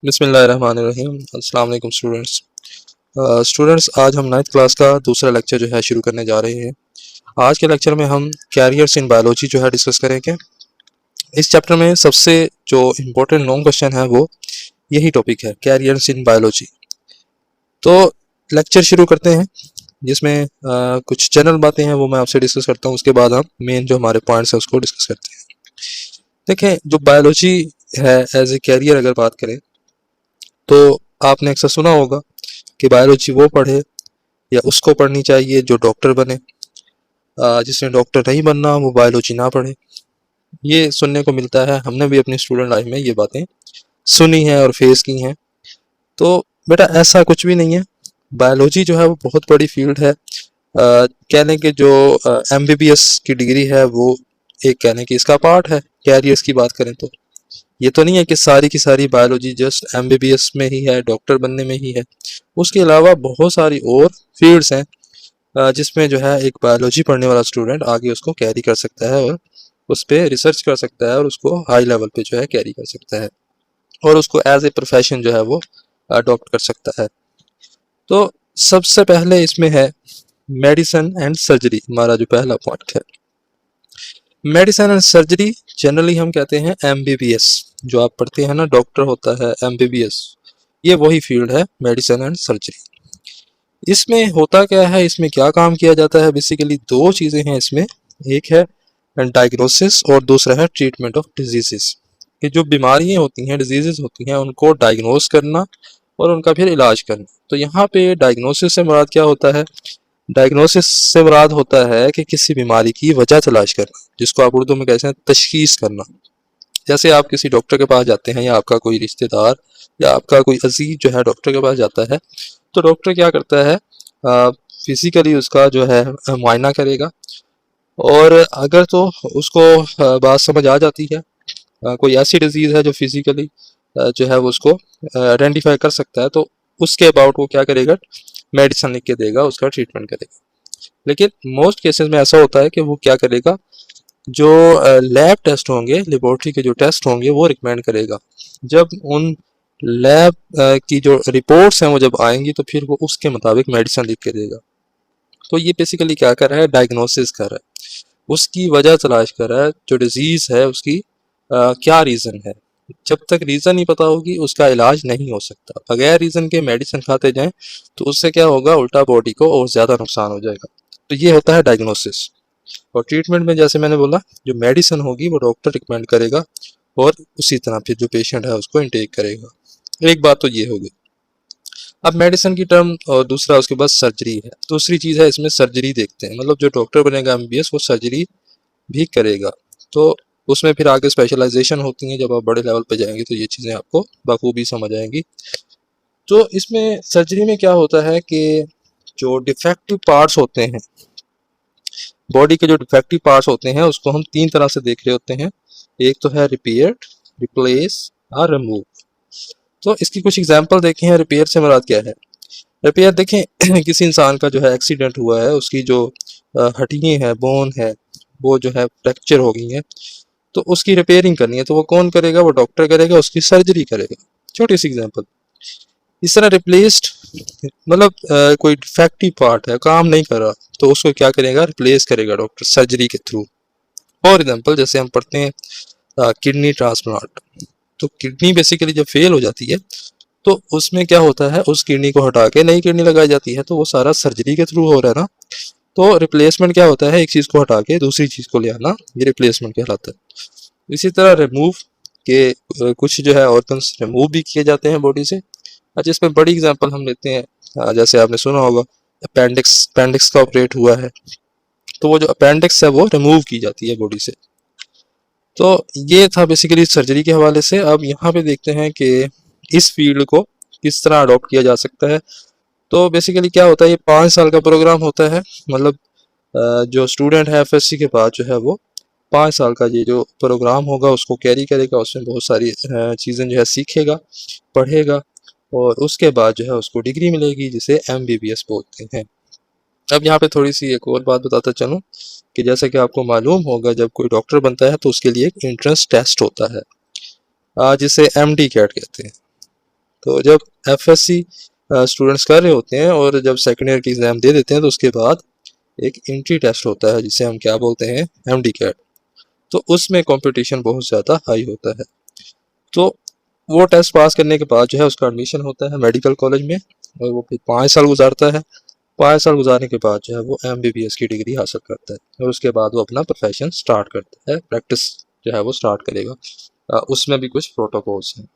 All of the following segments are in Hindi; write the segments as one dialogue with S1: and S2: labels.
S1: बिस्मिल्लाहिर्रहमानिर्रहीम। अस्सलाम वालेकुम स्टूडेंट्स, आज हम 9th क्लास का दूसरा लेक्चर जो है शुरू करने जा रहे हैं। आज के लेक्चर में हम कैरियर्स इन बायोलॉजी जो है डिस्कस करेंगे। इस चैप्टर में सबसे जो इम्पोर्टेंट लॉन्ग क्वेश्चन है वो यही टॉपिक है, कैरियर्स इन बायोलॉजी। तो लेक्चर शुरू करते हैं, जिसमें कुछ जनरल बातें हैं वो मैं आपसे डिस्कस करता हूँ। उसके बाद हम मेन जो हमारे पॉइंट्स हैं उसको डिस्कस करते हैं। देखें, जो बायोलॉजी है एज ए कैरियर अगर बात करें तो आपने अक्सर सुना होगा कि बायोलॉजी वो पढ़े या उसको पढ़नी चाहिए जो डॉक्टर बने, जिसने डॉक्टर नहीं बनना वो बायोलॉजी ना पढ़े। ये सुनने को मिलता है, हमने भी अपनी स्टूडेंट लाइफ में ये बातें सुनी हैं और फेस की हैं। तो बेटा ऐसा कुछ भी नहीं है। बायोलॉजी जो है वो बहुत बड़ी फील्ड है। कहने के जो MBBS की डिग्री है वो एक कहने की इसका पार्ट है। कैरियर्स की बात करें तो ये तो नहीं है कि सारी की सारी बायोलॉजी जस्ट MBBS में ही है, डॉक्टर बनने में ही है। उसके अलावा बहुत सारी और फील्ड्स हैं जिसमें जो है एक बायोलॉजी पढ़ने वाला स्टूडेंट आगे उसको कैरी कर सकता है और उस पर रिसर्च कर सकता है और उसको हाई लेवल पे जो है कैरी कर सकता है और उसको एज ए प्रोफेशन जो है वो अडॉप्ट कर सकता है। तो सबसे पहले इसमें है मेडिसिन एंड सर्जरी। हमारा जो पहला पॉइंट है मेडिसिन एंड सर्जरी, जनरली हम कहते हैं MBBS। जो आप पढ़ते हैं ना, डॉक्टर होता है MBBS, ये वही फील्ड है मेडिसिन एंड सर्जरी। इसमें होता क्या है, इसमें क्या काम किया जाता है? बेसिकली दो चीज़ें हैं इसमें, एक है डायग्नोसिस और दूसरा है ट्रीटमेंट ऑफ डिजीजेस। कि जो बीमारियां होती हैं, डिजीजेस होती हैं, उनको डायग्नोस करना और उनका फिर इलाज करना। तो यहाँ पे डायग्नोसिस से मुराद क्या होता है? डायग्नोसिस से मुराद होता है कि किसी बीमारी की वजह तलाश करना, जिसको आप उर्दू में कहते हैं तशखीस करना। जैसे आप किसी डॉक्टर के पास जाते हैं या आपका कोई रिश्तेदार या आपका कोई अजीज जो है डॉक्टर के पास जाता है, तो डॉक्टर क्या करता है, फिजिकली उसका जो है मुआयना करेगा और अगर तो उसको बात समझ आ जाती है, कोई ऐसी डिजीज़ है जो फिजिकली जो है वो उसको आइडेंटिफाई कर सकता है, तो उसके अबाउट वो क्या करेगा, मेडिसिन लिख के देगा, उसका ट्रीटमेंट करेगा। लेकिन मोस्ट केसेस में ऐसा होता है कि वो क्या करेगा, जो लैब टेस्ट होंगे, लेबोरेटरी के जो टेस्ट होंगे वो रिकमेंड करेगा। जब उन लैब की जो रिपोर्ट्स हैं वो जब आएंगी तो फिर वो उसके मुताबिक मेडिसिन लिख के देगा। तो ये बेसिकली क्या कर रहा है, डायग्नोसिस कर रहा है, उसकी वजह तलाश कर रहा है, जो डिजीज़ है उसकी क्या रीज़न है। जब तक रीज़न नहीं पता होगी उसका इलाज नहीं हो सकता। बगैर रीज़न के मेडिसिन खाते जाएं तो उससे क्या होगा, उल्टा बॉडी को और ज़्यादा नुकसान हो जाएगा। तो ये होता है डायग्नोसिस। और ट्रीटमेंट में जैसे मैंने बोला, जो मेडिसिन होगी वो डॉक्टर रिकमेंड करेगा और उसी तरह फिर जो पेशेंट है उसको इनटेक करेगा। एक बात तो ये होगी। अब मेडिसिन की टर्म और दूसरा उसके बाद सर्जरी है। दूसरी चीज़ है इसमें सर्जरी देखते हैं, मतलब जो डॉक्टर बनेगा MBBS वो सर्जरी भी करेगा। तो उसमें फिर आगे स्पेशलाइजेशन होती है, जब आप बड़े लेवल पे जाएंगे तो ये चीज़ें आपको बखूबी समझ आएंगी। तो इसमें सर्जरी में क्या होता है कि जो डिफेक्टिव पार्ट्स होते हैं, बॉडी के जो डिफेक्टिव पार्ट्स होते हैं उसको हम तीन तरह से देख रहे होते हैं। एक तो है रिपेयर, रिप्लेस और रिमूव। तो इसकी कुछ एग्जांपल देखें हैं। रिपेयर से मुराद क्या है? रिपेयर देखें किसी इंसान का जो है एक्सीडेंट हुआ है, उसकी जो हड्डियाँ हैं, बोन है, वो जो है फ्रैक्चर हो गई है, तो उसकी रिपेयरिंग करनी है, तो वो कौन करेगा? वो डॉक्टर करेगा, उसकी सर्जरी करेगा। छोटी सी एग्जांपल। इस तरह रिप्लेस्ड, मतलब कोई डिफेक्टिव पार्ट है, काम नहीं कर रहा, तो उसको क्या करेगा, रिप्लेस करेगा डॉक्टर सर्जरी के थ्रू। और एग्जांपल जैसे हम पढ़ते हैं किडनी ट्रांसप्लांट। तो किडनी बेसिकली जब फेल हो जाती है तो उसमें क्या होता है, उस किडनी को हटा के नई किडनी लगाई जाती है, तो वो सारा सर्जरी के थ्रू हो रहा है ना। तो रिप्लेसमेंट क्या होता है, एक चीज़ को हटा के दूसरी चीज़ को ले आना, ये रिप्लेसमेंट कहलाता है। इसी तरह रिमूव के कुछ जो है ऑर्गन्स रिमूव भी किए जाते हैं बॉडी से। अच्छा, इसमें बड़ी एग्जांपल हम लेते हैं, जैसे आपने सुना होगा अपेंडिक्स, अपेंडिक्स का ऑपरेट हुआ है, तो वो जो अपेंडिक्स है वो रिमूव की जाती है बॉडी से। तो ये था बेसिकली सर्जरी के हवाले से। अब यहाँ पे देखते हैं कि इस फील्ड को किस तरह अडॉप्ट किया जा सकता है। तो बेसिकली क्या होता है, ये 5 साल का प्रोग्राम होता है। मतलब जो स्टूडेंट है FSC के बाद जो है वो 5 साल का ये जो प्रोग्राम होगा उसको कैरी करेगा। उसमें बहुत सारी चीज़ें जो है सीखेगा, पढ़ेगा और उसके बाद जो है उसको डिग्री मिलेगी, जिसे MBBS बोलते हैं। अब यहाँ पे थोड़ी सी एक और बात बताता चलूँ कि जैसे कि आपको मालूम होगा, जब कोई डॉक्टर बनता है तो उसके लिए एक एंट्रेंस टेस्ट होता है, जिसे MD कैट कहते हैं। तो जब FSC स्टूडेंट्स कर रहे होते हैं और जब सेकेंड ईयर की एग्ज़ाम दे देते हैं तो उसके बाद एक एंट्री टेस्ट होता है जिसे हम क्या बोलते हैं, MD-CAT। तो उसमें कंपटीशन बहुत ज़्यादा हाई होता है। तो वो टेस्ट पास करने के बाद जो है उसका एडमिशन होता है मेडिकल कॉलेज में और वो फिर 5 साल गुजारता है। 5 साल गुजारने के बाद जो है वो MBBS की डिग्री हासिल करता है और उसके बाद वो अपना प्रोफेशन स्टार्ट करता है, प्रैक्टिस जो है वो स्टार्ट करेगा। उसमें भी कुछ प्रोटोकॉल्स हैं।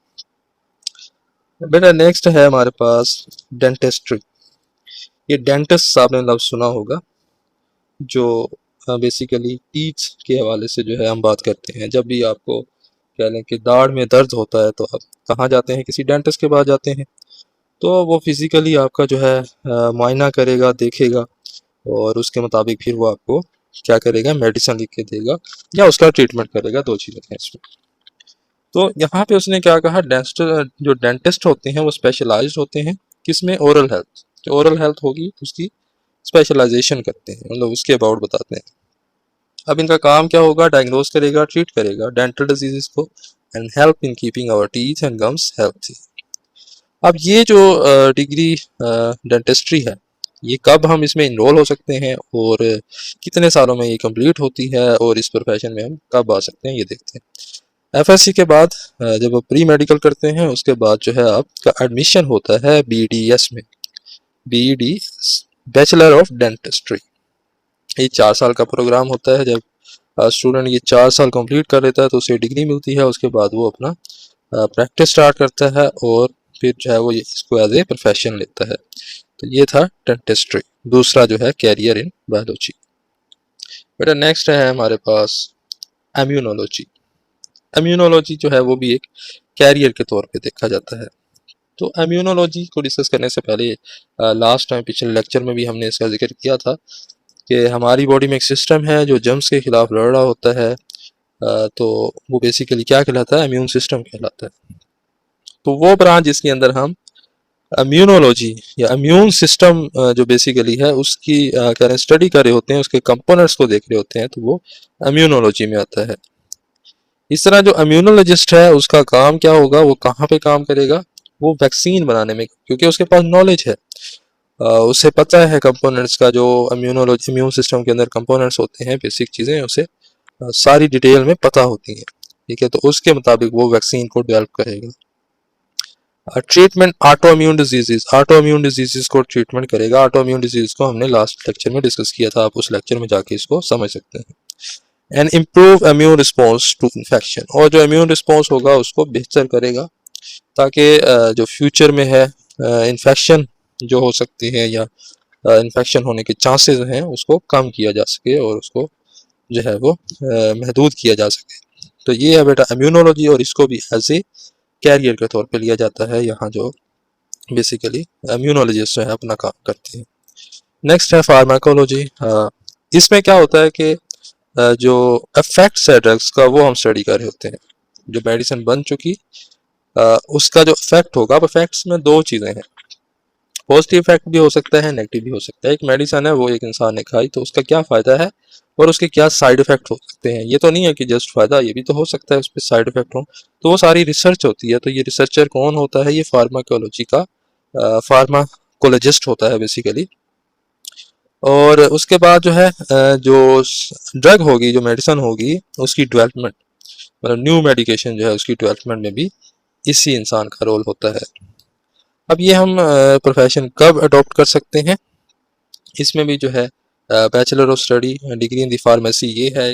S1: बेटा नेक्स्ट है हमारे पास डेंटिस्ट्री। ये डेंटिस्ट आपने लफ्ज़ सुना होगा, जो बेसिकली टीथ के हवाले से जो है हम बात करते हैं। जब भी आपको कह लें कि दाढ़ में दर्द होता है तो आप कहाँ जाते हैं, किसी डेंटिस्ट के पास जाते हैं। तो वो फिज़िकली आपका जो है मुआयना करेगा, देखेगा और उसके मुताबिक फिर वो आपको क्या करेगा, मेडिसिन लिख के देगा या उसका ट्रीटमेंट करेगा। 2 चीज़ें हैं इसमें। तो यहाँ पे उसने क्या कहा, जो डेंटिस्ट होते हैं वो स्पेशलाइज्ड होते हैं किसमें, ओरल हेल्थ। जो ओरल हेल्थ होगी उसकी स्पेशलाइजेशन करते हैं, मतलब उसके अबाउट बताते हैं। अब इनका काम क्या होगा, डायग्नोज करेगा, ट्रीट करेगा डेंटल डिजीजेस को and help in keeping our teeth and gums healthy. अब ये जो डिग्री डेंटिस्ट्री है, ये कब हम इसमें इनरोल हो सकते हैं और कितने सालों में ये कंप्लीट होती है और इस प्रोफेशन में हम कब आ सकते हैं, ये देखते हैं। FSC के बाद जब आप प्री मेडिकल करते हैं उसके बाद जो है आपका एडमिशन होता है BDS में। BD bachelor of dentistry. ये 4 साल का प्रोग्राम होता है। जब स्टूडेंट ये 4 साल कंप्लीट कर लेता है तो उसे डिग्री मिलती है। उसके बाद वो अपना प्रैक्टिस स्टार्ट करता है और फिर जो है वो इसको एज ए प्रोफेशन लेता है। तो ये था डेंटिस्ट्री, दूसरा जो है कैरियर इन बायोलॉजी। बेटा नेक्स्ट है हमारे पास इम्यूनोलॉजी। इम्यूनोलॉजी जो है वो भी एक कैरियर के तौर पे देखा जाता है। तो इम्यूनोलॉजी को डिस्कस करने से पहले लास्ट टाइम पिछले लेक्चर में भी हमने इसका जिक्र किया था कि हमारी बॉडी में एक सिस्टम है जो जर्म्स के खिलाफ लड़ रहा होता है। तो वो बेसिकली क्या कहलाता है, इम्यून सिस्टम कहलाता है। तो वो ब्रांच जिसके अंदर हम इम्यूनोलॉजी या इम्यून सिस्टम जो बेसिकली है उसकी करें स्टडी कर रहे होते हैं, उसके कंपोनेंट्स को देख रहे होते हैं, तो वो इम्यूनोलॉजी में आता है। इस तरह जो इम्यूनोलॉजिस्ट है उसका काम क्या होगा, वो कहाँ पे काम करेगा, वो वैक्सीन बनाने में, क्योंकि उसके पास नॉलेज है, उसे पता है कंपोनेंट्स का, जो इम्यून सिस्टम के अंदर कंपोनेंट्स होते हैं, बेसिक चीज़ें उसे सारी डिटेल में पता होती हैं। ठीक है, तो उसके मुताबिक वो वैक्सीन को डेवलप करेगा। ट्रीटमेंट ऑटो इम्यून डिजीजेस को ट्रीटमेंट करेगा। ऑटो इम्यून डिजीज को हमने लास्ट लेक्चर में डिस्कस किया था, आप उस लेक्चर में जाके इसको समझ सकते हैं। And improve immune response to infection, और जो इम्यून रिस्पॉन्स होगा उसको बेहतर करेगा ताकि जो फ्यूचर में है इन्फेक्शन जो हो सकती है या इन्फेक्शन होने के चांसेस हैं उसको कम किया जा सके और उसको जो है वो महदूद किया जा सके। तो ये है बेटा इम्यूनोलॉजी, और इसको भी एज ए कैरियर के तौर पे लिया जाता है। यहाँ जो बेसिकली इम्यूनोलॉजिस्ट जो है अपना काम करते हैं। नेक्स्ट है फार्माकोलॉजी। इसमें क्या होता है कि जो इफेक्ट्स है ड्रग्स का वो हम स्टडी कर रहे होते हैं। जो मेडिसिन बन चुकी उसका जो इफेक्ट होगा, अब इफेक्ट्स में 2 चीज़ें हैं, पॉजिटिव इफेक्ट भी हो सकता है, नेगेटिव भी हो सकता है। एक मेडिसिन है वो एक इंसान ने खाई तो उसका क्या फ़ायदा है और उसके क्या साइड इफेक्ट हो सकते हैं। ये तो नहीं है कि जस्ट फ़ायदा, ये भी तो हो सकता है उस पर साइड इफेक्ट हो। तो वो सारी रिसर्च होती है। तो ये रिसर्चर कौन होता है, ये फार्माकोलॉजी का फार्माकोलॉजिस्ट होता है बेसिकली। और उसके बाद जो है जो ड्रग होगी, जो मेडिसिन होगी, उसकी डेवलपमेंट, मतलब न्यू मेडिकेशन जो है उसकी डेवलपमेंट में भी इसी इंसान का रोल होता है। अब ये हम प्रोफेशन कब अडॉप्ट कर सकते हैं, इसमें भी जो है bachelor of study degree in the pharmacy ये है।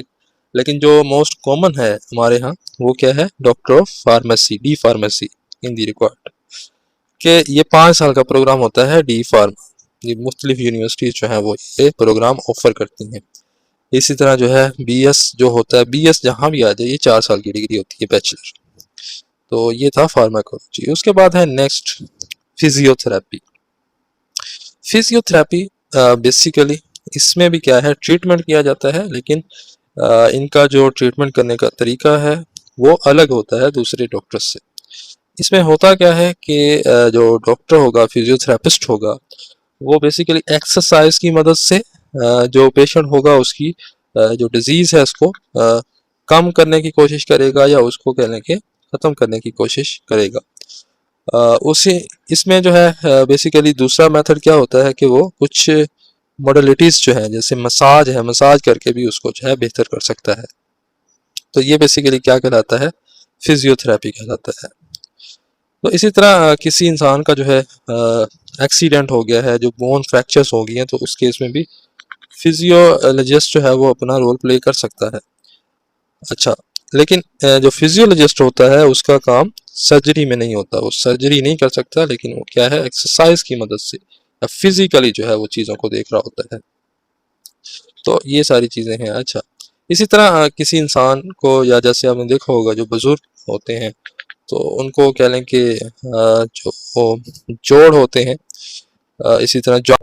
S1: लेकिन जो मोस्ट कॉमन है हमारे यहाँ वो क्या है, doctor of pharmacy, D pharmacy in the required, कि ये 5 साल का प्रोग्राम होता है डी फार्म। ये मुख्तलिफ यूनिवर्सिटीज जो हैं वो ये प्रोग्राम ऑफर करती हैं। इसी तरह जो है BS जो होता है, BS जहाँ भी आ जाए ये 4 साल की डिग्री होती है, बैचलर। तो ये था फार्माकोलॉजी। उसके बाद है नेक्स्ट फिजियोथेरेपी। फिजियोथेरेपी बेसिकली इसमें भी क्या है, ट्रीटमेंट किया जाता है, लेकिन इनका जो ट्रीटमेंट करने का तरीका है वो अलग होता है दूसरे डॉक्टर से। इसमें होता क्या है कि जो डॉक्टर होगा, फिजियोथेरेपिस्ट होगा, वो बेसिकली एक्सरसाइज की मदद से जो पेशेंट होगा उसकी जो डिजीज़ है उसको कम करने की कोशिश करेगा या उसको कहने के ख़त्म करने की कोशिश करेगा। उसी इसमें जो है बेसिकली दूसरा मेथड क्या होता है कि वो कुछ मॉडलिटीज जो है जैसे मसाज है, मसाज करके भी उसको जो है बेहतर कर सकता है। तो ये बेसिकली क्या कहलाता है, फिजियोथेरेपी कहलाता है। तो इसी तरह किसी इंसान का जो है एक्सीडेंट हो गया है, जो बोन फ्रैक्चर्स हो गई हैं, तो उस केस में भी फिजियोलॉजिस्ट जो है वो अपना रोल प्ले कर सकता है। अच्छा, लेकिन जो फिजियोलॉजिस्ट होता है उसका काम सर्जरी में नहीं होता, वो सर्जरी नहीं कर सकता, लेकिन वो क्या है, एक्सरसाइज की मदद से या फिजिकली जो है वो चीज़ों को देख रहा होता है। तो ये सारी चीज़ें हैं। अच्छा, इसी तरह किसी इंसान को, या जैसे आपने देखा होगा जो बुजुर्ग होते हैं, तो उनको कह लें कि जो वो जोड़ होते हैं, इसी तरह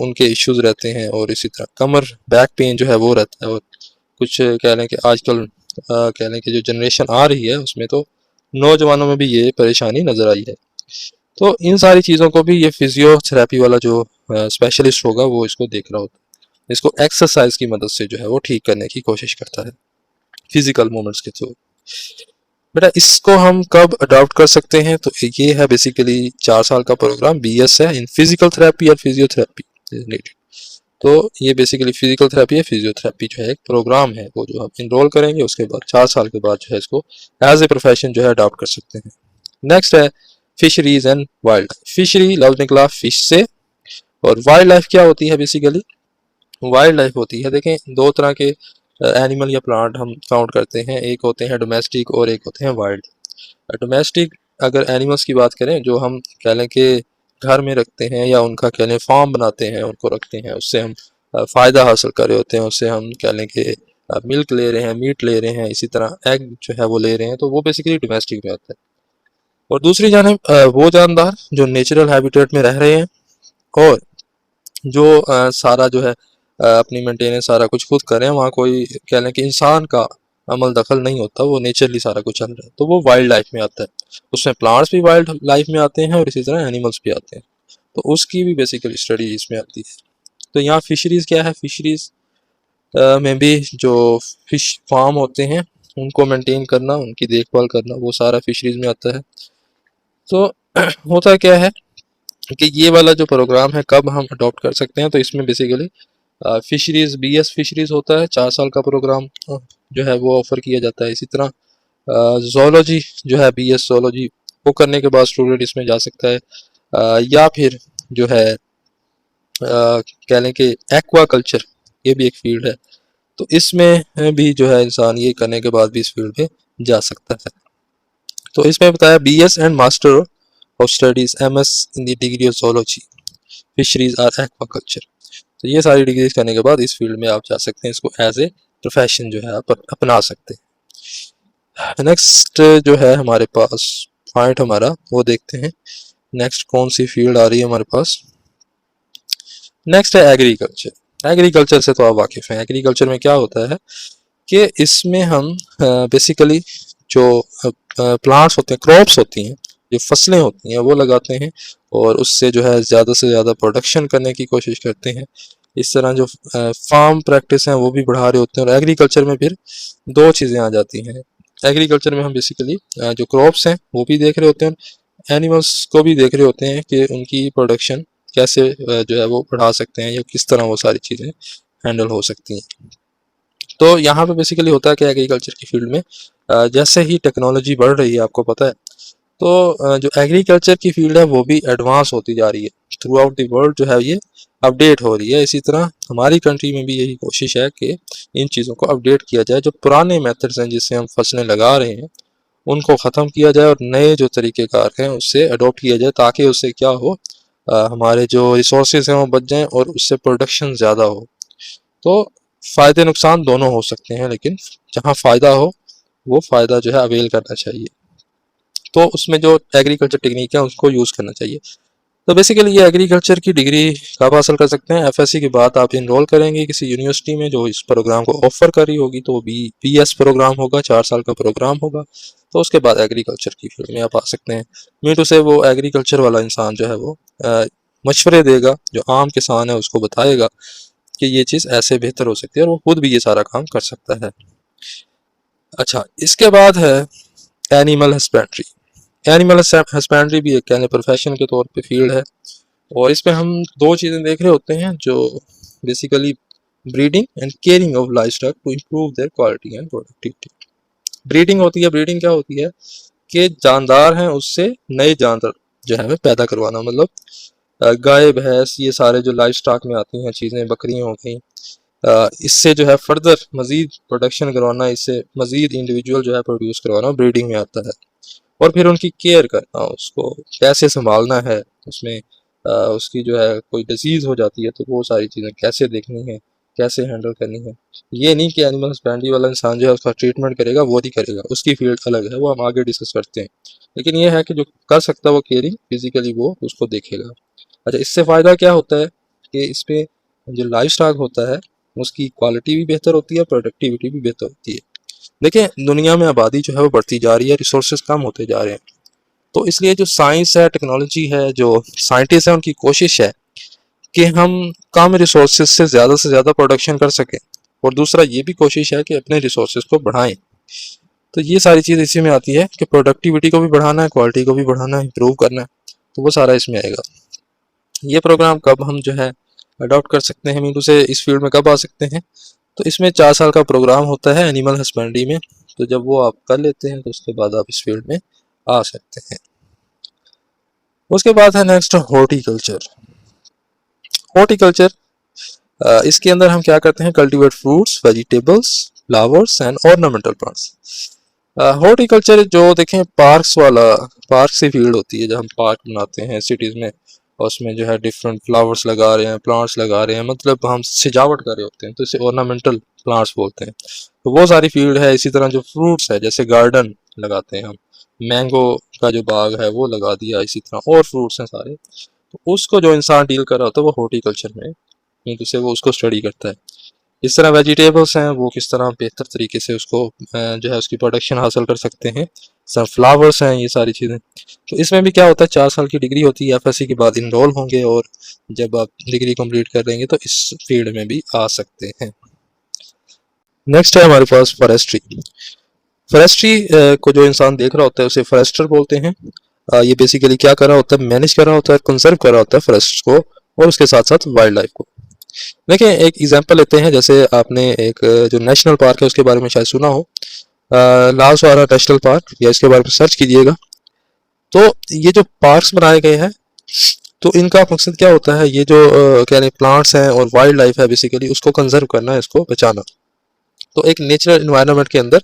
S1: उनके इश्यूज रहते हैं, और इसी तरह कमर बैक पेन जो है वो रहता है। और कुछ कह लें कि आजकल कह लें कि जो जनरेशन आ रही है उसमें तो नौजवानों में भी ये परेशानी नज़र आई है। तो इन सारी चीज़ों को भी ये फिजियोथेरेपी वाला जो स्पेशलिस्ट होगा वो इसको देख रहा होता है। इसको एक्सरसाइज की मदद से जो है वो ठीक करने की कोशिश करता है, फिजिकल मूवमेंट्स के थ्रू। बेटा इसको हम कब अडॉप्ट कर सकते हैं, तो ये है बेसिकली 4 साल का प्रोग्राम, BS है इन फिजिकल थेरेपी और फिजियोथेरेपी रिलेटेड। तो ये बेसिकली फिजिकल थेरेपी है, फिजियोथेरेपी जो है एक प्रोग्राम है, वो जो हम इनरोल करेंगे उसके बाद 4 साल के बाद जो है इसको एज ए प्रोफेशन जो है अडॉप्ट कर सकते हैं। नेक्स्ट है fisheries and wild life. Fishery लफ्ज निकला फिश से, और वाइल्ड लाइफ क्या होती है, बेसिकली वाइल्ड लाइफ होती है, देखें दो तरह के एनिमल या प्लांट हम काउंट करते हैं, एक होते हैं डोमेस्टिक और एक होते हैं वाइल्ड। डोमेस्टिक अगर एनिमल्स की बात करें, जो हम कह लें कि घर में रखते हैं या उनका कह लें फार्म बनाते हैं, उनको रखते हैं, उससे हम फ़ायदा हासिल कर रहे होते हैं, उससे हम कह लें कि मिल्क ले रहे हैं, मीट ले रहे हैं, इसी तरह एग जो है वो ले रहे हैं, तो वो बेसिकली डोमेस्टिक में आता है। और दूसरी जानब वो जानदार जो नेचुरल हैबिटेट में रह रहे हैं, और जो सारा जो है अपनी मेंटेनेंस सारा कुछ खुद करें, वहाँ कोई कह लें कि इंसान का अमल दखल नहीं होता, वो नेचुरली सारा कुछ चल रहा है, तो वो वाइल्ड लाइफ में आता है। उसमें प्लांट्स भी वाइल्ड लाइफ में आते हैं और इसी तरह एनिमल्स भी आते हैं, तो उसकी भी बेसिकली स्टडी इसमें आती है। तो यहाँ फिशरीज क्या है, फिशरीज में भी जो फिश फार्म होते हैं उनको मेंटेन करना, उनकी देखभाल करना, वो सारा फिशरीज में आता है। तो होता क्या है कि ये वाला जो प्रोग्राम है कब हम अडॉप्ट कर सकते हैं, तो इसमें बेसिकली फिशरीज BS फिशरीज होता है, 4 साल का प्रोग्राम जो है वो ऑफर किया जाता है। इसी तरह जोलॉजी जो है, BS जोलॉजी, वो करने के बाद स्टूडेंट इसमें जा सकता है। या फिर जो है कह लें कि एक्वा कल्चर, ये भी एक फील्ड है, तो इसमें भी जो है इंसान ये करने के बाद भी इस फील्ड में जा सकता है। तो इसमें बताया BS and master of studies MS in the degree of zoology, fisheries और एक्वा कल्चर। तो ये सारी डिग्रीज करने के बाद इस फील्ड में आप जा सकते हैं, इसको एज ए प्रोफेशन जो है आप अपना सकते हैं। नेक्स्ट जो है हमारे पास पॉइंट हमारा वो देखते हैं, नेक्स्ट कौन सी फील्ड आ रही है हमारे पास। नेक्स्ट है एग्रीकल्चर। एग्रीकल्चर से तो आप वाकिफ हैं, एग्रीकल्चर में क्या होता है कि इसमें हम बेसिकली जो प्लांट्स होते हैं, क्रॉप्स होती हैं, जो फसलें होती हैं वो लगाते हैं, और उससे जो है ज़्यादा से ज़्यादा प्रोडक्शन करने की कोशिश करते हैं। इस तरह जो फार्म प्रैक्टिस हैं वो भी बढ़ा रहे होते हैं। और एग्रीकल्चर में फिर दो चीज़ें आ जाती हैं, एग्रीकल्चर में हम बेसिकली जो क्रॉप्स हैं वो भी देख रहे होते हैं, एनिमल्स को भी देख रहे होते हैं कि उनकी प्रोडक्शन कैसे जो है वो बढ़ा सकते हैं, या किस तरह वो सारी चीज़ें हैंडल हो सकती हैं। तो यहाँ पे बेसिकली होता है कि एग्रीकल्चर की फील्ड में जैसे ही टेक्नोलॉजी बढ़ रही है, आपको पता है, तो जो एग्रीकल्चर की फील्ड है वो भी एडवांस होती जा रही है, थ्रू आउट द वर्ल्ड जो है ये अपडेट हो रही है। इसी तरह हमारी कंट्री में भी यही कोशिश है कि इन चीज़ों को अपडेट किया जाए, जो पुराने मेथड्स हैं जिससे हम फसलें लगा रहे हैं उनको ख़त्म किया जाए, और नए जो तरीक़ेकार हैं उससे अडोप्ट किया जाए, ताकि उससे क्या हो, हमारे जो रिसोर्सेज हैं वो बच जाएं और उससे प्रोडक्शन ज़्यादा हो। तो फ़ायदे नुकसान दोनों हो सकते हैं, लेकिन जहाँ फ़ायदा हो वो फ़ायदा जो है अवेल करना चाहिए। तो उसमें जो एग्रीकल्चर टेक्निक है उसको यूज़ करना चाहिए। तो बेसिकली ये एग्रीकल्चर की डिग्री कब हासिल कर सकते हैं, FSC के बाद आप इनरोल करेंगे किसी यूनिवर्सिटी में जो इस प्रोग्राम को ऑफर कर रही होगी, तो वो BS प्रोग्राम होगा, 4 साल का प्रोग्राम होगा। तो उसके बाद एग्रीकल्चर की फील्ड में आप आ सकते हैं। मीट उसे वो एग्रीकल्चर वाला इंसान जो है वो मशवरे देगा, जो आम किसान है उसको बताएगा कि ये चीज़ ऐसे बेहतर हो सकती है, और वो खुद भी ये सारा काम कर सकता है। अच्छा, इसके बाद है एनिमल हस्बेंड्री। एनिमल हस्बेंड्री भी एक कहने प्रोफेशन के तौर पे फील्ड है, और इसमें हम दो चीज़ें देख रहे होते हैं, जो basically breeding and caring of livestock to improve their quality and productivity. Breeding होती है, ब्रीडिंग क्या होती है कि जानदार हैं उससे नए जानदार जो है हमें पैदा करवाना, मतलब गाय भैंस ये सारे जो लाइव स्टॉक में आती हैं चीज़ें, बकरियाँ हो गई, इससे जो है फर्दर मज़ीद प्रोडक्शन करवाना, इससे मज़ीद इंडिविजुअल जो है प्रोड्यूस करवाना ब्रीडिंग में आता है। और फिर उनकी केयर करना, उसको कैसे संभालना है, उसमें उसकी जो है कोई डिजीज़ हो जाती है तो वो सारी चीज़ें कैसे देखनी है, कैसे हैंडल करनी है। ये नहीं कि एनिमल हस्बेंड्री वाला इंसान जो है उसका ट्रीटमेंट करेगा, वो नहीं करेगा, उसकी फील्ड अलग है, वो हम आगे डिस्कस करते हैं। लेकिन ये है कि जो कर सकता है वो केयरिंग फिजिकली वो उसको देखेगा। अच्छा, इससे फ़ायदा क्या होता है कि इस पे जो लाइव स्टॉक होता है उसकी क्वालिटी भी बेहतर होती है, प्रोडक्टिविटी भी बेहतर होती है। देखिए, दुनिया में आबादी जो है वो बढ़ती जा रही है, रिसोर्सेज कम होते जा रहे हैं, तो इसलिए जो साइंस है, टेक्नोलॉजी है, जो साइंटिस्ट है, उनकी कोशिश है कि हम कम रिसोर्सेज से ज़्यादा प्रोडक्शन कर सकें, और दूसरा ये भी कोशिश है कि अपने रिसोर्सेज को बढ़ाएं। तो ये सारी चीज़ इसी में आती है कि प्रोडक्टिविटी को भी बढ़ाना है, क्वालिटी को भी बढ़ाना है, इम्प्रूव करना है, तो वो सारा इसमें आएगा। ये प्रोग्राम कब हम जो है अडॉप्ट कर सकते हैं, मीनू से इस फील्ड में कब आ सकते हैं, तो इसमें 4 साल का प्रोग्राम होता है एनिमल हस्बेंड्री में, तो जब वो आप कर लेते हैं तो उसके बाद आप इस फील्ड में आ सकते हैं। उसके बाद है नेक्स्ट हॉर्टिकल्चर। हॉर्टिकल्चर, इसके अंदर हम क्या करते हैं, cultivate fruits, vegetables, flowers and ornamental plants. Horticulture जो देखें पार्क्स वाला, पार्क से फील्ड होती है, जब हम पार्क बनाते हैं सिटीज़ में, और उसमें जो है डिफरेंट फ्लावर्स लगा रहे हैं, प्लांट्स लगा रहे हैं, मतलब हम सजावट कर रहे होते हैं, तो इसे ऑर्नामेंटल प्लांट्स बोलते हैं। तो वो सारी फील्ड है। इसी तरह जो फ्रूट्स है, जैसे गार्डन लगाते हैं हम, मैंगो का जो बाग है वो लगा दिया, इसी तरह और फ्रूट्स हैं सारे, तो उसको जो इंसान डील कर रहा होता है वो हॉर्टिकल्चर में, मीन से वो उसको स्टडी करता है। इस तरह वेजिटेबल्स हैं, वो किस तरह बेहतर तरीके से उसको जो है उसकी प्रोडक्शन हासिल कर सकते हैं। सनफ्लावर्स हैं, ये सारी चीज़ें। तो इसमें भी क्या होता है, 4 साल की डिग्री होती है, एफएससी के बाद इनरोल होंगे, और जब आप डिग्री कंप्लीट कर लेंगे तो इस फील्ड में भी आ सकते हैं। नेक्स्ट है हमारे पास फॉरेस्ट्री। फॉरेस्ट्री को जो इंसान देख रहा होता है उसे फॉरेस्टर बोलते हैं। ये बेसिकली क्या कर रहा होता है, मैनेज कर रहा होता है, कंजर्व कर रहा होता है फॉरेस्ट को, और उसके साथ साथ वाइल्ड लाइफ को। देखिए, एक एग्जांपल लेते हैं, जैसे आपने एक जो नेशनल पार्क है उसके बारे में शायद सुना हो, लाल सवारा नेशनल पार्क, या इसके बारे में सर्च कीजिएगा। तो ये जो पार्क्स बनाए गए हैं, तो इनका मकसद क्या होता है, ये जो कह रहे प्लांट्स हैं और वाइल्ड लाइफ है, बेसिकली उसको कंजर्व करना है, इसको बचाना। तो एक नेचुरल इन्वायरमेंट के अंदर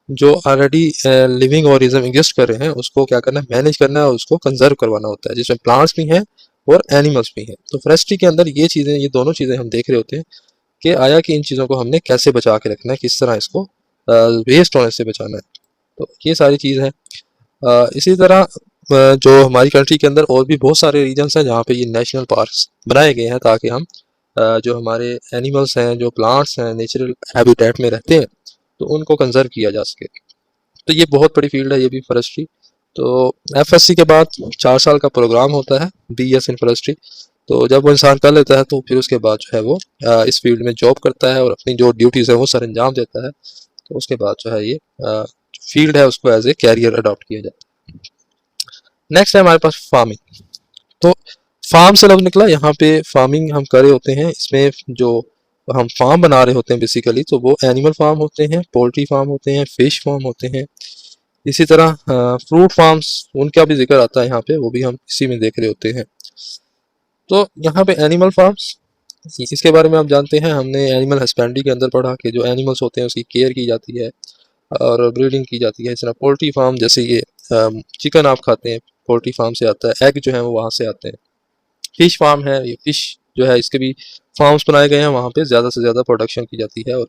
S1: जो ऑलरेडी लिविंग ऑर्गेनिज्म एग्जिस्ट कर रहे हैं उसको क्या करना है, मैनेज करना है, और उसको कंजर्व करवाना होता है, जिसमें प्लांट्स भी हैं और एनिमल्स भी हैं। तो फॉरेस्ट्री के अंदर ये चीज़ें, ये दोनों चीज़ें हम देख रहे होते हैं कि आया कि इन चीज़ों को हमने कैसे बचा के रखना है, किस तरह इसको वेस्ट होने से बचाना है। तो ये सारी चीज़ है। इसी तरह जो हमारी कंट्री के अंदर और भी बहुत सारे रीजन्स हैं जहाँ पे ये नेशनल पार्क्स बनाए गए हैं, ताकि हम जो हमारे एनिमल्स हैं, जो प्लांट्स हैं, नेचुरल हैबिटेट में रहते हैं, तो उनको कंजर्व किया जा सके। तो ये बहुत बड़ी फील्ड है, ये भी फॉरेस्ट्री। तो एफएससी के बाद 4 साल का प्रोग्राम होता है, बीएस इन फॉरेस्ट्री। तो जब वो इंसान कर लेता है तो फिर उसके बाद जो है वो इस फील्ड में जॉब करता है, और अपनी जो ड्यूटीज़ है वो सर अंजाम देता है। तो उसके बाद जो है ये फील्ड है उसको एज ए कैरियर अडॉप्ट किया जाता है। नेक्स्ट है हमारे पास फार्मिंग। तो फार्म से लफ्ज़ निकला, यहाँ पे फार्मिंग हम कर रहे होते हैं, इसमें जो हम फार्म बना रहे होते हैं बेसिकली, तो वो एनिमल फार्म होते हैं, पोल्ट्री फार्म होते हैं, फिश फार्म होते हैं। इसी तरह फ्रूट फार्म्स, उनका भी जिक्र आता है यहाँ पे, वो भी हम इसी में देख रहे होते हैं। तो यहाँ पे एनिमल फार्म्स, इसके बारे में आप जानते हैं, हमने एनिमल हस्बेंड्री के अंदर पढ़ा कि जो एनिमल्स होते हैं उसकी केयर की जाती है और ब्रीडिंग की जाती है। इस तरह पोल्ट्री फार्म, जैसे ये चिकन आप खाते हैं, पोल्ट्री फार्म से आता है, एग जो है वो वहाँ से आते हैं। फिश फार्म है, ये फिश जो है इसके भी फार्म्स बनाए गए हैं, वहाँ पे ज़्यादा से ज़्यादा प्रोडक्शन की जाती है और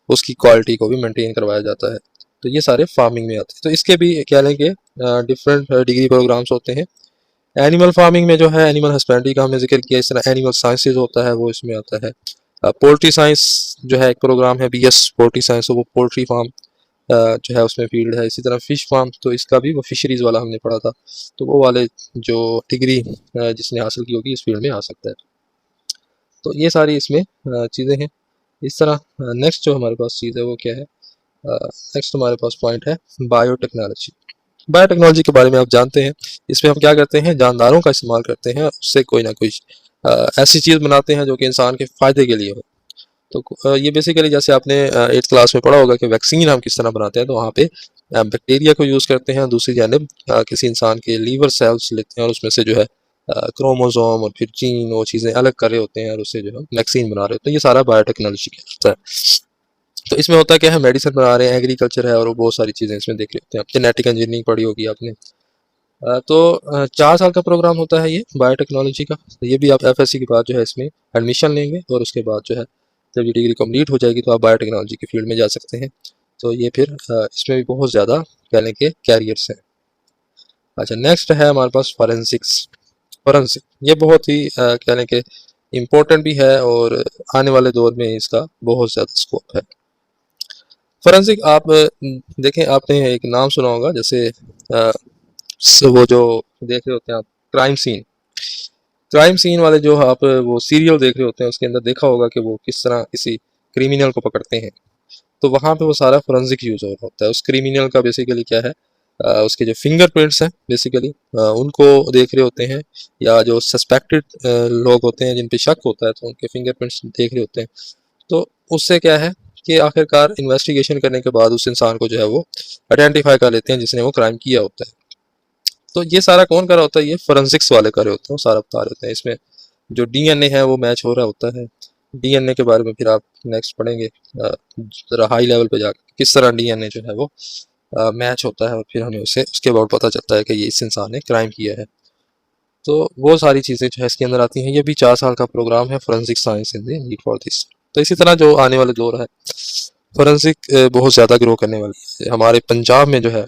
S1: उसकी क्वालिटी को भी मेंटेन करवाया जाता है। तो ये सारे फार्मिंग में आते हैं। तो इसके भी क्या लेंगे, डिफरेंट डिग्री प्रोग्राम्स होते हैं। एनिमल फार्मिंग में जो है एनिमल हस्बेंड्री का हमने जिक्र किया, इस तरह एनिमल साइंसेज होता है वो इसमें आता है। पोल्ट्री साइंस जो है एक प्रोग्राम है, बीएस पोल्ट्री साइंस, वो पोल्ट्री फार्म जो है उसमें फील्ड है। इसी तरह फिश फार्म, तो इसका भी वो फिशरीज वाला हमने पढ़ा था, तो वो वाले जो डिग्री जिसने हासिल की होगी इस फील्ड में आ सकता है। तो ये सारी इसमें चीज़ें हैं। इस तरह नेक्स्ट जो हमारे पास चीज़ है वो क्या है, नेक्स्ट हमारे पास पॉइंट है बायोटेक्नोलॉजी। बायोटेक्नोलॉजी के बारे में आप जानते हैं, इसमें हम क्या करते हैं, जानदारों का इस्तेमाल करते हैं, उससे कोई ना कोई ऐसी चीज़ बनाते हैं जो कि इंसान के फ़ायदे के लिए हो। तो ये बेसिकली जैसे आपने 8th क्लास में पढ़ा होगा कि वैक्सीन हम किस तरह बनाते हैं, तो वहाँ पे बैक्टीरिया को यूज़ करते हैं, दूसरी जानिब किसी इंसान के लीवर सेल्स लेते हैं और उसमें से जो है क्रोमोसोम और फिर जीन वो चीज़ें अलग कर रहे होते हैं और उससे जो है वैक्सीन बना रहे होते हैं। ये सारा बायोटेक्नोलॉजी कहलाता है। तो इसमें होता क्या है, मेडिसिन बना रहे हैं, एग्रीकल्चर है और वो बहुत सारी चीज़ें इसमें देख रहे होते हैं। जेनेटिक इंजीनियरिंग पढ़ी होगी आपने। तो 4 साल का प्रोग्राम होता है ये बायोटेक्नोलॉजी का। तो ये भी आप एफएससी के बाद जो है इसमें एडमिशन लेंगे और उसके बाद जो है जब ये डिग्री कंप्लीट हो जाएगी तो आप बायोटेक्नोलॉजी की फील्ड में जा सकते हैं। तो ये फिर इसमें भी बहुत ज़्यादा कह लें कि कैरियर्स हैं। अच्छा, नेक्स्ट है हमारे पास फॉरेंसिक्स। फॉरेंसिक ये बहुत ही कह लें कि इम्पोर्टेंट भी है और आने वाले दौर में इसका बहुत ज़्यादा स्कोप है। फॉरेंसिक आप देखें, आपने एक नाम सुना होगा, जैसे वो जो देख रहे होते हैं आप क्राइम सीन वाले जो आप वो सीरियल देख रहे होते हैं, उसके अंदर देखा होगा कि वो किस तरह किसी क्रिमिनल को पकड़ते हैं। तो वहाँ पे वो सारा फोरेंसिक यूज हो रहा होता है। उस क्रिमिनल का बेसिकली क्या है, उसके जो फिंगरप्रिंट्स हैं बेसिकली उनको देख रहे होते हैं, या जो सस्पेक्टेड लोग होते हैं जिन पे शक होता है तो उनके फिंगरप्रिंट्स देख रहे होते हैं। तो उससे क्या है कि आखिरकार इन्वेस्टिगेशन करने के बाद उस इंसान को जो है वो आइडेंटिफाई कर लेते हैं जिसने वो क्राइम किया होता है। तो ये सारा कौन कर रहा होता है, ये फोरेंसिक्स वाले कर रहे होते हैं, सारा बता रहे होते हैं। इसमें जो डीएनए है वो मैच हो रहा होता है। डीएनए के बारे में फिर आप नेक्स्ट पढ़ेंगे जरा हाई लेवल पे जाकर, किस तरह डीएनए जो है वो मैच होता है और फिर हमें उसे उसके बाद पता चलता है कि ये इस इंसान ने क्राइम किया है। तो वो सारी चीज़ें जो है इसके अंदर आती हैं। ये भी 4 साल का प्रोग्राम है, forensic science in the need for this. तो इसी तरह जो आने वाले दौर है, फोरेंसिक बहुत ज़्यादा ग्रो करने वाली है। हमारे पंजाब में जो है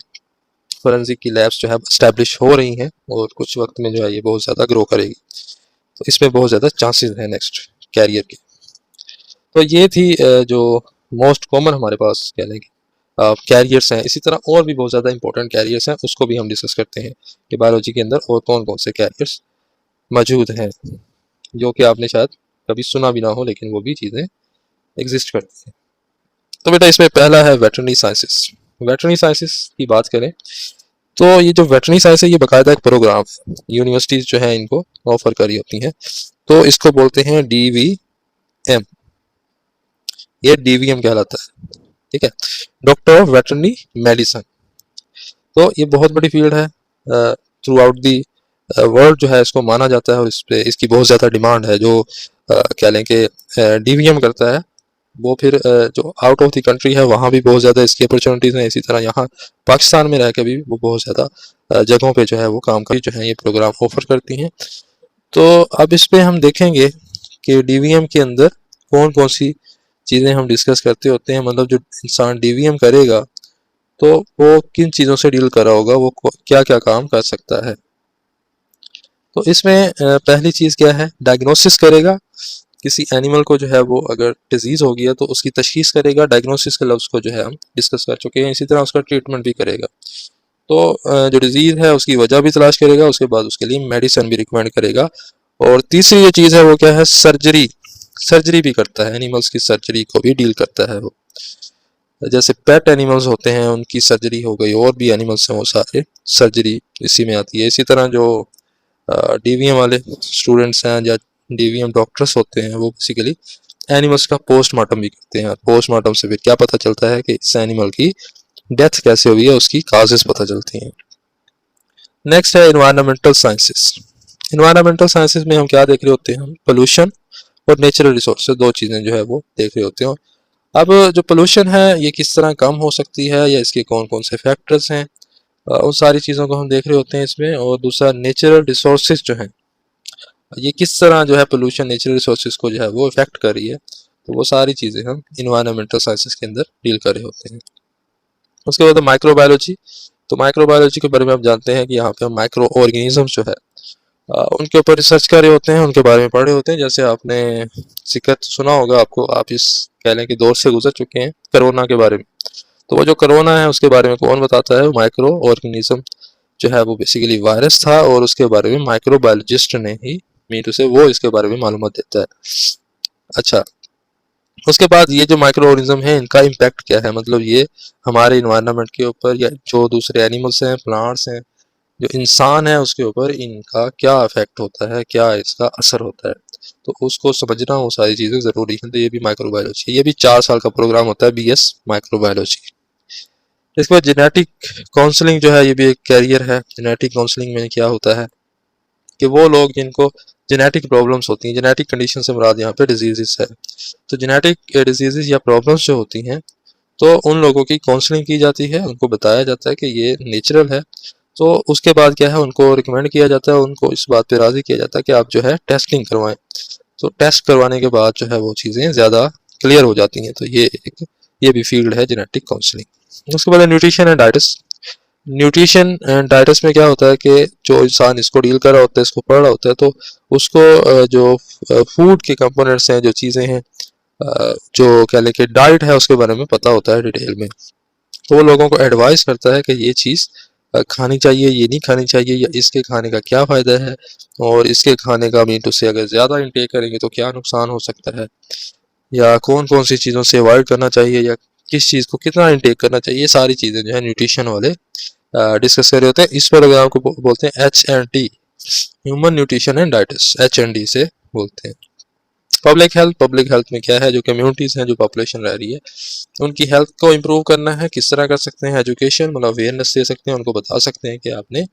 S1: फोरेंसिक की लैब्स जो है स्टैब्लिश हो रही हैं और कुछ वक्त में जो है ये बहुत ज़्यादा ग्रो करेगी। तो इसमें बहुत ज़्यादा चांसेस हैं नेक्स्ट कैरियर के। तो ये थी जो मोस्ट कॉमन हमारे पास कह लेंगे कैरियर्स हैं। इसी तरह और भी बहुत ज़्यादा इंपॉर्टेंट कैरियर्स हैं, उसको भी हम डिस्कस करते हैं कि बायोलॉजी के अंदर और कौन कौन से कैरियर्स मौजूद हैं जो कि आपने शायद कभी सुना भी ना हो, लेकिन वो भी चीज़ें एग्जिस्ट करती हैं। तो बेटा इसमें पहला है वेटरनरी साइंसेस। वेटरनरी साइंसेस की बात करें तो ये जो वेटरनरी साइंस है ये बाकायदा एक प्रोग्राम है, यूनिवर्सिटीज़ जो है इनको ऑफर करी होती हैं। तो इसको बोलते हैं DVM। ये DVM कहलाता है, ठीक है, डॉक्टर ऑफ वेटरनरी मेडिसिन। तो ये बहुत बड़ी फील्ड है, थ्रू आउट दी वर्ल्ड जो है इसको माना जाता है और इस पे इसकी बहुत ज़्यादा डिमांड है। जो कह लें कि DVM करता है वो फिर जो आउट ऑफ द कंट्री है वहाँ भी बहुत ज़्यादा इसकी अपॉर्चुनिटीज़ हैं। इसी तरह यहाँ पाकिस्तान में रह के भी वो बहुत ज़्यादा जगहों पे जो है वो काम कर जो है ये प्रोग्राम ऑफर करती हैं। तो अब इस पे हम देखेंगे कि DVM के अंदर कौन कौन सी चीज़ें हम डिस्कस करते होते हैं। मतलब जो इंसान DVM करेगा तो वो किन चीज़ों से डील कर रहा होगा, वो क्या क्या काम कर सकता है। तो इसमें पहली चीज़ क्या है, डायग्नोसिस करेगा। किसी एनिमल को जो है वो अगर डिजीज़ हो गया तो उसकी तशखीस करेगा। डायग्नोसिस के लफ्ज़ को जो है हम डिस्कस कर चुके हैं। इसी तरह उसका ट्रीटमेंट भी करेगा। तो जो डिजीज़ है उसकी वजह भी तलाश करेगा, उसके बाद उसके लिए मेडिसिन भी रिकमेंड करेगा। और तीसरी जो चीज़ है वो क्या है, सर्जरी। सर्जरी भी करता है, एनिमल्स की सर्जरी को भी डील करता है वो। जैसे पेट एनिमल्स होते हैं उनकी सर्जरी हो गई, और भी एनिमल्स हैं वो सारे सर्जरी इसी में आती है। इसी तरह जो DVM वाले स्टूडेंट्स हैं या DVM डॉक्टर्स होते हैं वो बेसिकली एनिमल्स का पोस्टमार्टम भी करते हैं। पोस्टमार्टम से फिर क्या पता चलता है कि इस एनिमल की डेथ कैसे हुई है, उसकी काजेस पता चलती हैं। नेक्स्ट है इन्वायरमेंटल साइंसेस। इन्वायरमेंटल साइंसेस में हम क्या देख रहे होते हैं, हम पोल्यूशन और नेचुरल रिसोर्सेज, दो चीज़ें जो है वो देख रहे होते हैं। अब जो पोल्यूशन है ये किस तरह कम हो सकती है या इसके कौन कौन से फैक्टर्स हैं, उन सारी चीज़ों को हम देख रहे होते हैं इसमें। और दूसरा नेचुरल रिसोर्सेज जो हैं ये किस तरह जो है पोल्यूशन नेचुरल रिसोर्सेज को जो है वो इफेक्ट कर रही है। तो वो सारी चीज़ें हम इन्वायरमेंटल साइंसेस के अंदर डील कर रहे होते हैं। उसके बाद माइक्रोबायोलॉजी। तो माइक्रोबायोलॉजी के बारे में आप जानते हैं कि यहाँ पे हम माइक्रो ऑर्गेनिज्म जो है उनके ऊपर रिसर्च कर रहे होते हैं, उनके बारे में पढ़ रहे होते हैं। जैसे आपने जिक्र सुना होगा, आपको आप इस कह लें कि दौर से गुजर चुके हैं कोरोना के बारे में। तो वो जो कोरोना है उसके बारे में कौन बताता है, माइक्रो ऑर्गेनिज्म जो है वो बेसिकली वायरस था और उसके बारे में माइक्रोबायोलॉजिस्ट ने ही मीट उसे वो इसके बारे में मालूमात देता है। अच्छा, उसके बाद ये जो माइक्रो ऑर्गेनिज्म है इनका इम्पैक्ट क्या है, मतलब ये हमारे इन्वायरमेंट के ऊपर या जो दूसरे एनिमल्स हैं, प्लांट्स हैं, जो इंसान है उसके ऊपर इनका क्या इफेक्ट होता है, क्या इसका असर होता है, तो उसको समझना वो सारी चीज़ें ज़रूरी हैं। तो ये भी माइक्रोबायोलॉजी, ये भी 4 साल का प्रोग्राम होता है BS माइक्रोबायोलॉजी। इसके बाद जेनेटिक काउंसलिंग जो है ये भी एक कैरियर है। जेनेटिक काउंसलिंग में क्या होता है कि वो लोग जिनको जेनेटिक प्रॉब्लम्स होती हैं, जेनेटिक कंडीशन से मुराद यहाँ पे डिजीजेस है, तो जेनेटिक डिजीजेस या प्रॉब्लम्स जो होती हैं तो उन लोगों की काउंसलिंग की जाती है, उनको बताया जाता है कि ये नेचुरल है। तो उसके बाद क्या है, उनको रिकमेंड किया जाता है, उनको इस बात पे राज़ी किया जाता है कि आप जो है टेस्टिंग करवाएं। तो टेस्ट करवाने के बाद जो है वो चीज़ें ज़्यादा क्लियर हो जाती हैं। तो ये भी फील्ड है जेनेटिक काउंसलिंग। उसके बाद nutrition and diets. Nutrition and diets में क्या होता है कि जो इंसान इसको डील कर रहा होता है, इसको पढ़ रहा होता है, तो उसको जो फूड के कंपोनेंट्स हैं, जो चीज़ें हैं, जो कह लें कि डाइट है, उसके बारे में पता होता है डिटेल में। तो वो लोगों को एडवाइस करता है कि ये चीज़ खानी चाहिए, ये नहीं खानी चाहिए, या इसके खाने का क्या फ़ायदा है, और इसके खाने का मीट उससे अगर ज़्यादा इंटेक करेंगे तो क्या नुकसान हो सकता है, या कौन कौन सी चीज़ों से अवॉइड करना चाहिए, या किस चीज़ को कितना इंटेक करना चाहिए। ये सारी चीज़ें जो है न्यूट्रिशन वाले डिस्कस कर रहे होते हैं। इस प्रोग्राम को बोलते हैं HND, human nutrition and diets, HND से बोलते हैं। पब्लिक हेल्थ में क्या है, जो कम्युनिटीज़ हैं, जो पॉपुलेशन रह रही है, उनकी हेल्थ को इम्प्रूव करना है। किस तरह कर सकते हैं, एजुकेशन मतलब अवेयरनेस दे सकते हैं, उनको बता सकते हैं कि आपने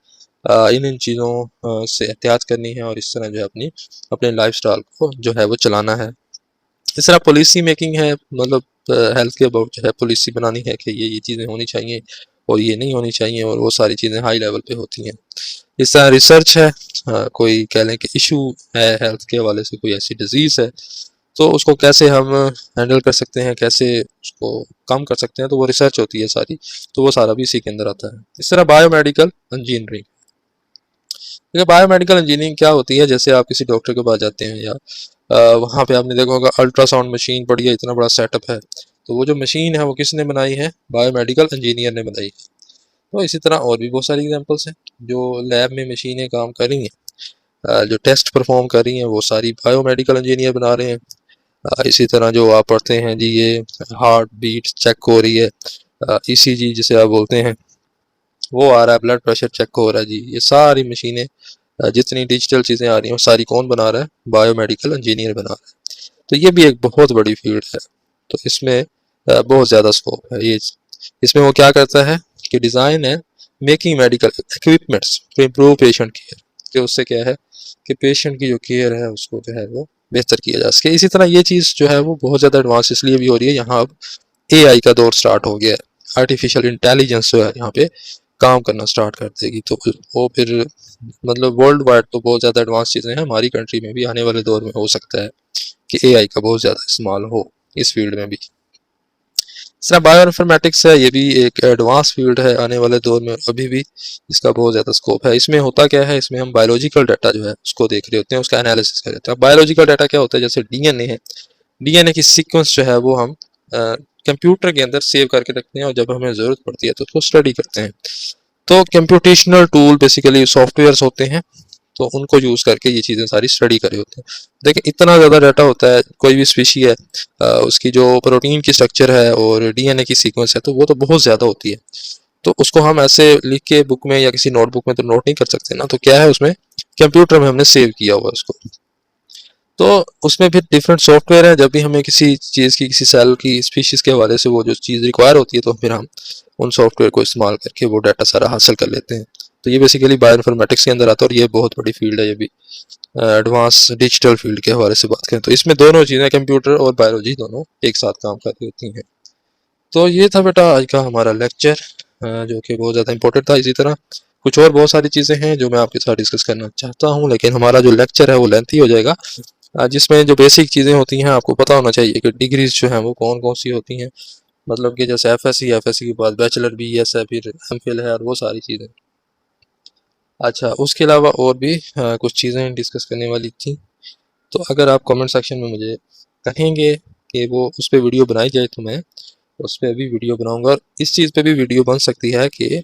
S1: इन चीज़ों से एहतियात करनी है, और इस तरह जो है अपने लाइफस्टाइल को जो है वो चलाना है। इस तरह पॉलिसी मेकिंग है, मतलब हेल्थ के अबाउट जो है पॉलिसी बनानी है कि ये चीज़ें होनी चाहिए और ये नहीं होनी चाहिए, और वो सारी चीज़ें हाई लेवल पे होती हैं। इस तरह रिसर्च है, कोई कह लें कि इशू है हेल्थ के हवाले से, कोई ऐसी डिजीज़ है, तो उसको कैसे हम हैंडल कर सकते हैं, कैसे उसको कम कर सकते हैं, तो वो रिसर्च होती है सारी। तो वो सारा भी इसी के अंदर आता है। इस तरह बायोमेडिकल इंजीनियरिंग, देखिए बायोमेडिकल इंजीनियरिंग क्या होती है, जैसे आप किसी डॉक्टर के पास जाते हैं, या वहाँ पे आपने देखा होगा अल्ट्रासाउंड मशीन पड़ी है, इतना बड़ा सेटअप है, तो वो जो मशीन है वो किसने बनाई है, बायोमेडिकल इंजीनियर ने बनाई है। तो इसी तरह और भी बहुत सारी एग्जांपल्स हैं, जो लैब में मशीनें काम कर रही हैं, जो टेस्ट परफॉर्म कर रही हैं, वो सारी बायोमेडिकल इंजीनियर बना रहे हैं। इसी तरह जो आप पढ़ते हैं जी, ये हार्ट बीट चेक हो रही है, ECG जिसे आप बोलते हैं, वो आ रहा है, ब्लड प्रेशर चेक हो रहा है जी, ये सारी मशीनें, जितनी डिजिटल चीज़ें आ रही हैं वो सारी कौन बना रहा है, बायोमेडिकल इंजीनियर बना रहा है। तो ये भी एक बहुत बड़ी फील्ड है। तो इसमें बहुत ज़्यादा स्कोप है। ये इसमें वो क्या करता है कि डिज़ाइन है making medical equipments to improve patient care, कि उससे क्या है कि पेशेंट की जो केयर है उसको जो है वो बेहतर किया जा सके। इसी तरह ये चीज़ जो है वो बहुत ज़्यादा एडवांस इसलिए भी हो रही है, यहाँ अब AI का दौर स्टार्ट हो गया है, आर्टिफिशियल इंटेलिजेंस जो है यहाँ पे काम करना स्टार्ट कर देगी। तो वो फिर मतलब वर्ल्ड वाइड तो बहुत ज़्यादा एडवांस चीज़ें हैं, हमारी कंट्री में भी आने वाले दौर में हो सकता है कि AI का बहुत ज़्यादा इस्तेमाल हो इस फील्ड में भी। इस तरह बायो इन्फॉर्मेटिक्स है, ये भी एक एडवांस फील्ड है, आने वाले दौर में अभी भी इसका बहुत ज़्यादा स्कोप है। इसमें होता क्या है, इसमें हम बायोलॉजिकल डाटा जो है उसको देख रहे होते हैं, उसका एनालिसिस कर रहे हैं। बायोलॉजिकल डाटा क्या होता है, जैसे DNA है, DNA की सीक्वेंस जो है वो हम कंप्यूटर के अंदर सेव करके रखते हैं, और जब हमें ज़रूरत पड़ती है तो उसको स्टडी करते हैं। तो कंप्यूटेशनल टूल बेसिकली सॉफ्टवेयर्स होते हैं, तो उनको यूज़ करके ये चीज़ें सारी स्टडी करे होते हैं। देखिए इतना ज़्यादा डाटा होता है, कोई भी स्पीशी है, उसकी जो प्रोटीन की स्ट्रक्चर है और DNA की सीक्वेंस है, तो वो तो बहुत ज़्यादा होती है। तो उसको हम ऐसे लिख के बुक में या किसी नोटबुक में तो नोट नहीं कर सकते ना, तो क्या है उसमें कंप्यूटर में हमने सेव किया हुआ है उसको। तो उसमें फिर डिफरेंट सॉफ्टवेयर है, जब भी हमें किसी चीज़ की, किसी सेल की स्पीशीज़ के हवाले से वो जो चीज़ रिक्वायर होती है, तो फिर हम उन सॉफ्टवेयर को इस्तेमाल करके वो डाटा सारा हासिल कर लेते हैं। तो ये बेसिकली बायो इन्फॉर्मेटिक्स के अंदर आता है, और ये बहुत बड़ी फील्ड है। ये भी एडवांस डिजिटल फील्ड के हवाले से बात करें तो इसमें दोनों चीज़ें, कंप्यूटर और बायोलॉजी दोनों एक साथ काम कर रही होती हैं। तो ये था बेटा आज का हमारा लेक्चर, जो कि बहुत ज़्यादा इंपॉर्टेंट था। इसी तरह कुछ और बहुत सारी चीज़ें हैं जो मैं आपके साथ डिस्कस करना चाहता हूँ, लेकिन हमारा जो लेक्चर है वो लेंथी हो जाएगा। जिसमें जो बेसिक चीज़ें होती हैं आपको पता होना चाहिए कि डिग्रीज जो हैं वो कौन कौन सी होती हैं, मतलब कि जैसे FSC के बाद बैचलर BS है, फिर MPhil है, और वो सारी चीज़ें। अच्छा, उसके अलावा और भी कुछ चीज़ें डिस्कस करने वाली थी, तो अगर आप कमेंट सेक्शन में मुझे कहेंगे कि वो उस पर वीडियो बनाई जाए, तो मैं उस पर भी वीडियो बनाऊंगा। और इस चीज़ पे भी वीडियो बन सकती है कि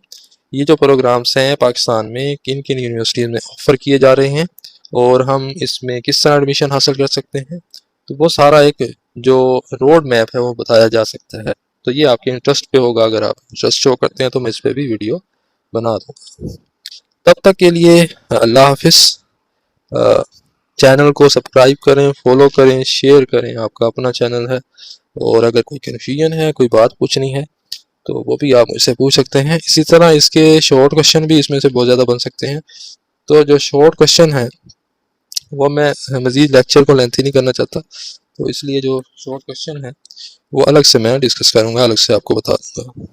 S1: ये जो प्रोग्राम्स हैं पाकिस्तान में किन किन यूनिवर्सिटीज़ में ऑफ़र किए जा रहे हैं, और हम इसमें किस तरह एडमिशन हासिल कर सकते हैं। तो वो सारा एक जो रोड मैप है वो बताया जा सकता है। तो ये आपके इंटरेस्ट पे होगा, अगर आप इंटरेस्ट शो करते हैं तो मैं इस पे भी वीडियो बना दूंगा। तब तक के लिए अल्लाह हाफिज़। चैनल को सब्सक्राइब करें, फॉलो करें, शेयर करें, आपका अपना चैनल है। और अगर कोई कन्फ्यूजन है, कोई बात पूछनी है, तो वो भी आप मुझसे पूछ सकते हैं। इसी तरह इसके शॉर्ट क्वेश्चन भी इसमें से बहुत ज़्यादा बन सकते हैं। तो जो शॉर्ट क्वेश्चन है वो मैं मज़ीद लेक्चर को लेंथी नहीं करना चाहता, तो इसलिए जो शॉर्ट क्वेश्चन है वो अलग से मैं डिस्कस करूँगा, अलग से आपको बता दूँगा।